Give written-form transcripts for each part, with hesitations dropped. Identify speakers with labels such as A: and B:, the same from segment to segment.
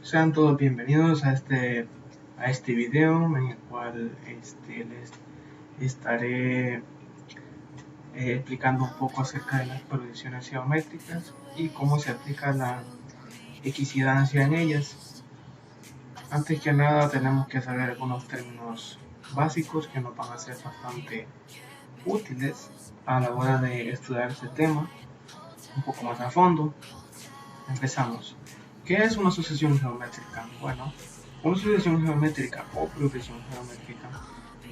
A: Sean todos bienvenidos a este video en el cual les estaré explicando un poco acerca de las proyecciones geométricas y cómo se aplica la equidstancia en ellas. Antes que nada tenemos que saber algunos términos básicos que nos van a ser bastante útiles a la hora de estudiar este tema un poco más a fondo. Empezamos. ¿Qué es una sucesión geométrica? Bueno, una sucesión geométrica o progresión geométrica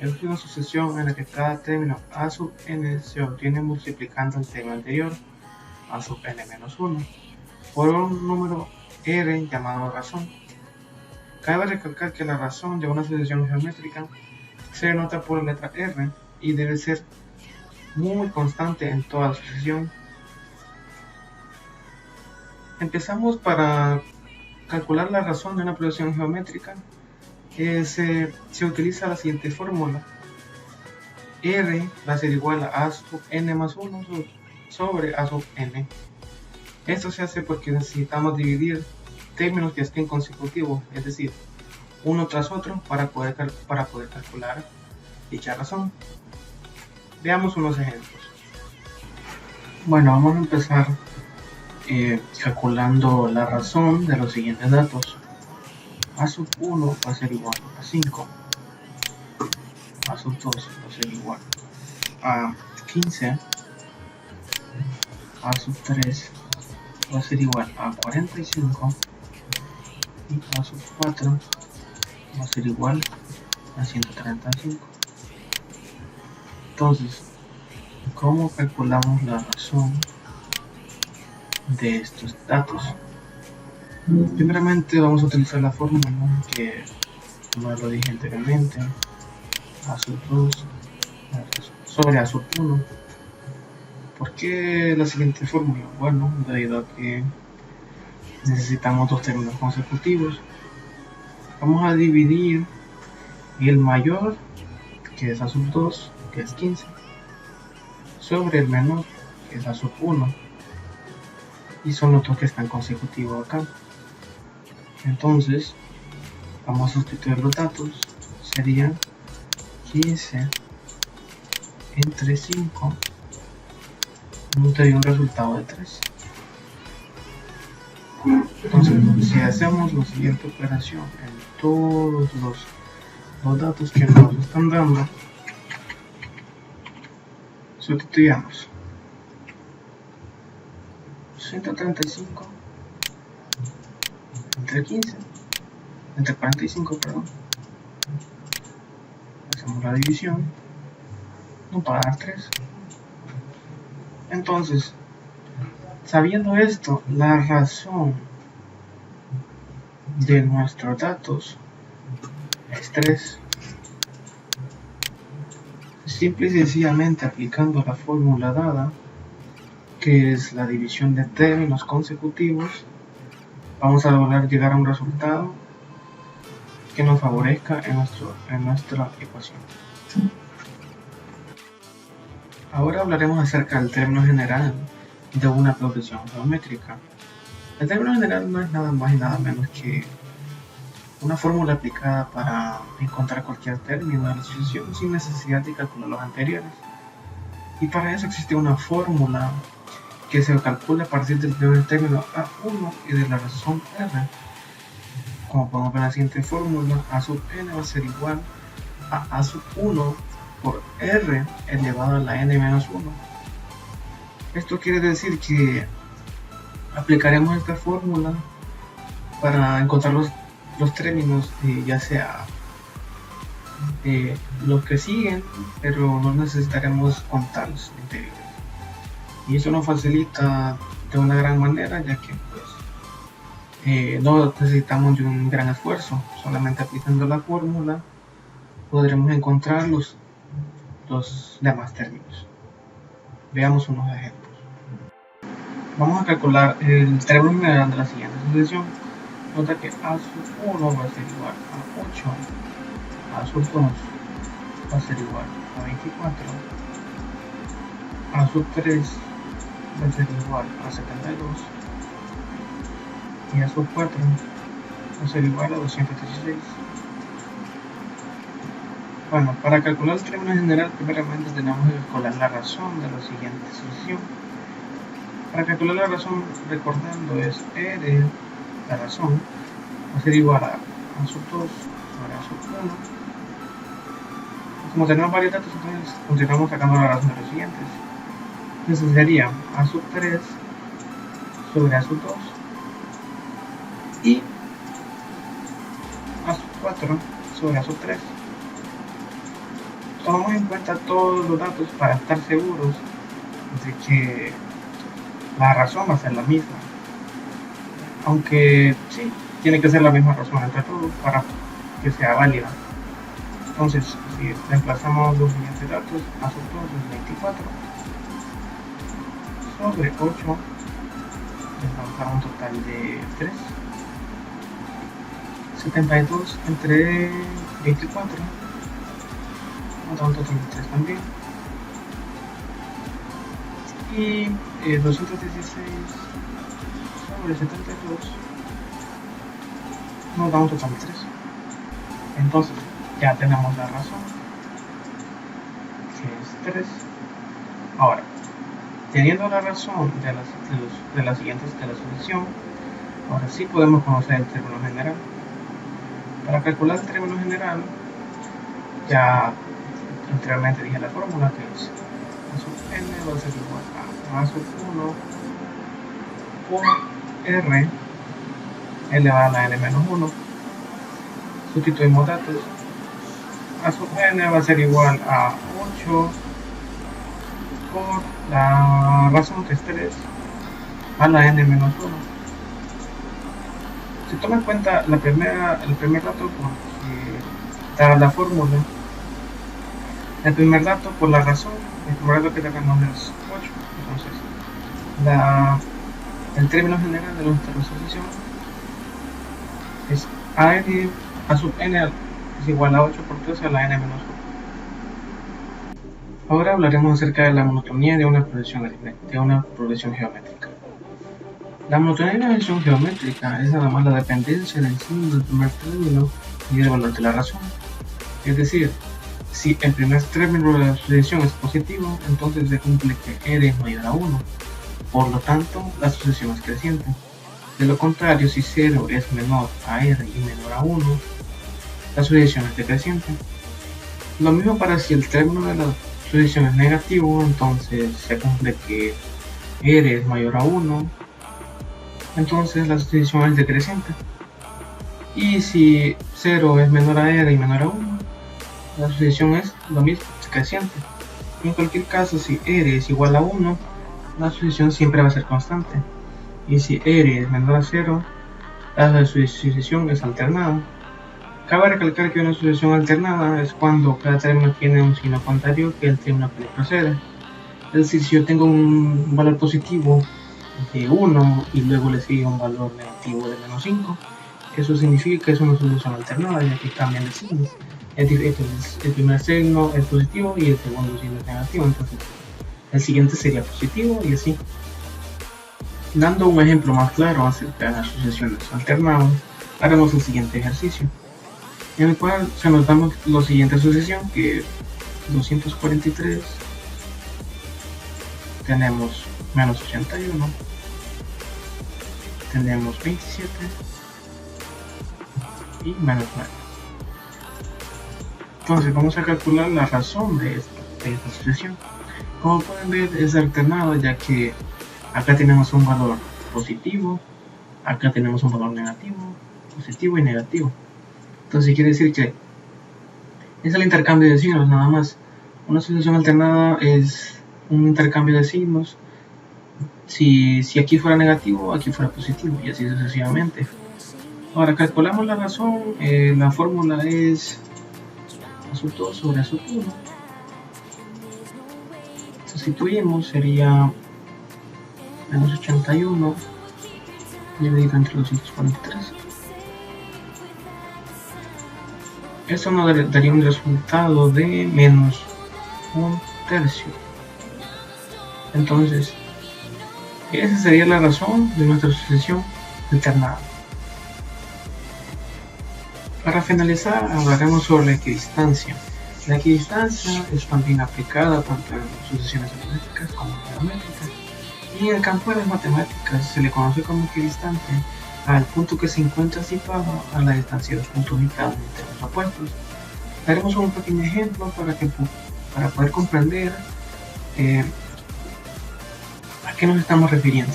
A: es una sucesión en la que cada término a sub n se obtiene multiplicando el término anterior a sub n menos 1 por un número r llamado razón. Cabe recalcar que la razón de una sucesión geométrica se denota por la letra r y debe ser muy constante en toda la sucesión. Empezamos para calcular la razón de una progresión geométrica. Se utiliza la siguiente fórmula: r va a ser igual a a sub n más 1 sobre a sub n. Esto se hace porque necesitamos dividir términos que estén consecutivos, es decir, uno tras otro, para poder calcular dicha razón. Veamos unos ejemplos. Bueno, vamos a empezar calculando la razón de los siguientes datos. A sub 1 va a ser igual a 5, a sub 2 va a ser igual a 15, a sub 3 va a ser igual a 45 y a sub 4 va a ser igual a 135. Entonces, ¿cómo calculamos la razón de estos datos? Primeramente vamos a utilizar la fórmula que, como lo dije anteriormente, a sub 2 sobre a sub 1. ¿Por qué la siguiente fórmula? Bueno, debido a que necesitamos dos términos consecutivos, vamos a dividir el mayor, que es a sub 2, que es 15, sobre el menor, que es a sub 1, y son los dos que están consecutivos acá. Entonces vamos a sustituir los datos, serían 15 entre 5, nos daría un resultado de 3. Entonces, si hacemos la siguiente operación en todos los datos que nos están dando, sustituyamos 135 entre 45, perdón. Hacemos la división, nos va a dar 3. Entonces, sabiendo esto, la razón de nuestros datos es 3. Simple y sencillamente aplicando la fórmula dada, que es la división de términos consecutivos, vamos a lograr llegar a un resultado que nos favorezca en nuestra ecuación. Ahora hablaremos acerca del término general de una progresión geométrica. El término general no es nada más y nada menos que una fórmula aplicada para encontrar cualquier término de la sucesión sin necesidad de calcular los anteriores. Y para eso existe una fórmula que se calcula a partir del primer término A1 y de la razón R. Como podemos ver en la siguiente fórmula, A sub n va a ser igual a A sub 1 por R elevado a la n menos 1. Esto quiere decir que aplicaremos esta fórmula para encontrar los términos, ya sea los que siguen, pero no necesitaremos contar los anteriores. Y eso nos facilita de una gran manera, ya que no necesitamos de un gran esfuerzo. Solamente aplicando la fórmula podremos encontrar los demás términos. Veamos unos ejemplos. Vamos a calcular el término general de la siguiente sucesión. Nota que a sub 1 va a ser igual a 8, a sub 2 va a ser igual a 24, a sub 3 va a ser igual a 72 y a sub 4 va a ser igual a 216. Bueno, para calcular el término general, primeramente tenemos que calcular la razón de la siguiente sucesión. Para calcular la razón, recordando, es E de la razón va a ser igual a sub 2 sobre a sub 1. Como tenemos varios datos, entonces continuamos sacando la razón de los siguientes. Entonces sería a sub 3 sobre a sub 2 y a sub 4 sobre a sub 3. Tomamos en cuenta todos los datos para estar seguros de que la razón va a ser la misma, aunque sí, tiene que ser la misma razón entre todos para que sea válida. Entonces, si reemplazamos los siguientes datos, a sub 2 es 24 sobre 8, les vamos a dar un total de 3, 72 entre 24, nos da un total de 3 también, y 216 sobre 72 nos da un total de 3. Entonces ya tenemos la razón, que es 3. Ahora, teniendo la razón de las siguientes de la sucesión, ahora sí podemos conocer el término general. Para calcular el término general, ya anteriormente dije la fórmula, que es a sub n va a ser igual a sub 1 por r elevado a la n menos 1. Sustituimos datos. A sub n va a ser igual a 8 por la razón, que es 3, a la n menos 1. Si toma en cuenta el primer dato, porque da la fórmula, el primer dato por la razón, el primer dato que tenemos es 8. Entonces el término general de nuestra sucesión es a sub n es igual a 8 por 3 a la n menos 1. Ahora hablaremos acerca de la monotonía de una progresión geométrica. La monotonía de una progresión geométrica es nada más la dependencia del signo del primer término y del valor de la razón. Es decir, si el primer término de la sucesión es positivo, entonces se cumple que r es mayor a 1. Por lo tanto, la sucesión es creciente. De lo contrario, si 0 es menor a r y menor a 1, la sucesión es decreciente. Lo mismo para si el término de la sucesión es negativo, entonces se cumple que r es mayor a 1, entonces la sucesión es decreciente. Y si 0 es menor a r y menor a 1, la sucesión es lo mismo, es creciente. En cualquier caso, si r es igual a 1, la sucesión siempre va a ser constante. Y si r es menor a 0, la sucesión es alternada. Cabe recalcar que una sucesión alternada es cuando cada término tiene un signo contrario que el término que le precede. Es decir, si yo tengo un valor positivo de 1 y luego le sigue un valor negativo de menos 5, eso significa que es una sucesión alternada, ya que cambian de signos. El primer signo es positivo y el segundo signo es negativo, entonces el siguiente sería positivo y así. Dando un ejemplo más claro acerca de las sucesiones alternadas, haremos el siguiente ejercicio, en el cual se nos da la siguiente sucesión, que es 243, tenemos menos 81, tenemos 27 y menos 9. Entonces vamos a calcular la razón de esta sucesión. Como pueden ver, es alternada, ya que acá tenemos un valor positivo, acá tenemos un valor negativo, positivo y negativo. Entonces quiere decir que es el intercambio de signos nada más. Una sucesión alternada es un intercambio de signos. Si aquí fuera negativo, aquí fuera positivo y así sucesivamente. Ahora calculamos la razón. La fórmula es a sub 2 sobre a sub 1. Sustituimos, sería menos 81 dividido entre 243. Esto nos daría un resultado de menos 1/3. Entonces, esa sería la razón de nuestra sucesión alternada. Para finalizar, hablaremos sobre la equidistancia. La equidistancia es también aplicada tanto en sucesiones aritméticas como geométricas, y en el campo de las matemáticas se le conoce como equidistante al punto que se encuentra situado a la distancia de los puntos ubicados entre los opuestos. Daremos un pequeño ejemplo para poder comprender a qué nos estamos refiriendo.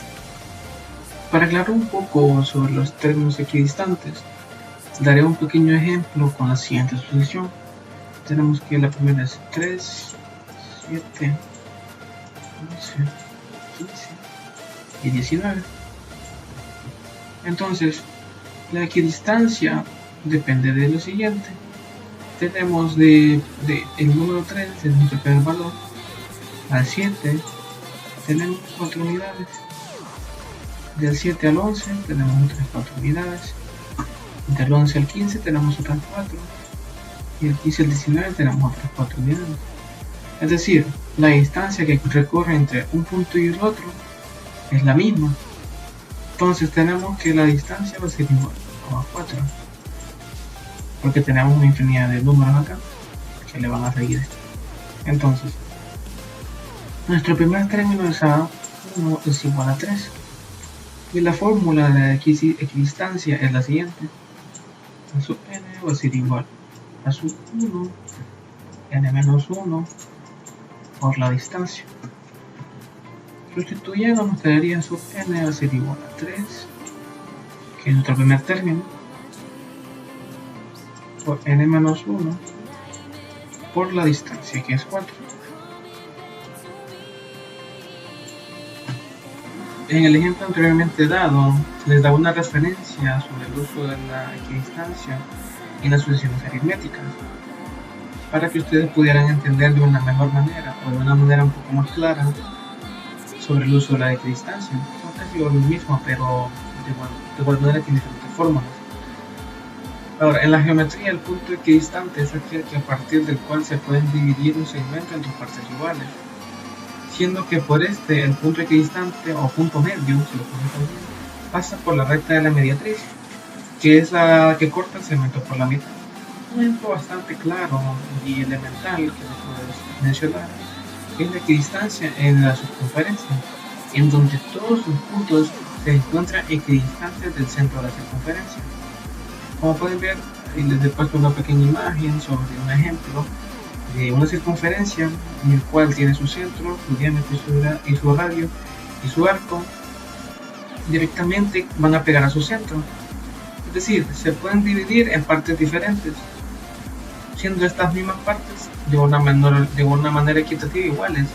A: Para aclarar un poco sobre los términos equidistantes, daré un pequeño ejemplo con la siguiente sucesión. Tenemos que la primera es 3, 7, 11, 15 y 19. Entonces, la equidistancia depende de lo siguiente. Tenemos el número 3, es nuestro primer valor. Al 7 tenemos 4 unidades. Del 7 al 11 tenemos otras 4 unidades. Del 11 al 15 tenemos otras 4. Y del 15 al 19 tenemos otras 4 unidades. Es decir, la distancia que recorre entre un punto y el otro es la misma. Entonces tenemos que la distancia va a ser igual a 4. Porque tenemos una infinidad de números acá que le van a seguir esto. Entonces, nuestro primer término es A1 es igual a 3. Y la fórmula de la equidistancia es la siguiente. A sub n va a ser igual a sub 1 n menos 1 por la distancia. Sustituyendo nos quedaría sub n va a ser igual a 3, que es nuestro primer término, por n menos 1 por la distancia, que es 4. En el ejemplo anteriormente dado, les daba una referencia sobre el uso de la equidistancia en las sucesiones aritméticas, para que ustedes pudieran entender de una mejor manera, o de una manera un poco más clara, sobre el uso de la equidistancia. Son casi lo mismo, pero de igual manera tiene diferentes fórmulas. Ahora, en la geometría, el punto equidistante es aquel que a partir del cual se pueden dividir un segmento en dos partes iguales, siendo que por el punto equidistante o punto medio, si lo ponemos así, pasa por la recta de la mediatriz, que es la que corta el segmento por la mitad. Un ejemplo bastante claro y elemental que se puede mencionar es la equidistancia en la circunferencia, en donde todos sus puntos se encuentran equidistantes del centro de la circunferencia. Como pueden ver, les he puesto una pequeña imagen sobre un ejemplo de una circunferencia en el cual tiene su centro, su diámetro y su radio y su arco directamente van a pegar a su centro. Es decir, se pueden dividir en partes diferentes, siendo estas mismas partes de una manera equitativa iguales,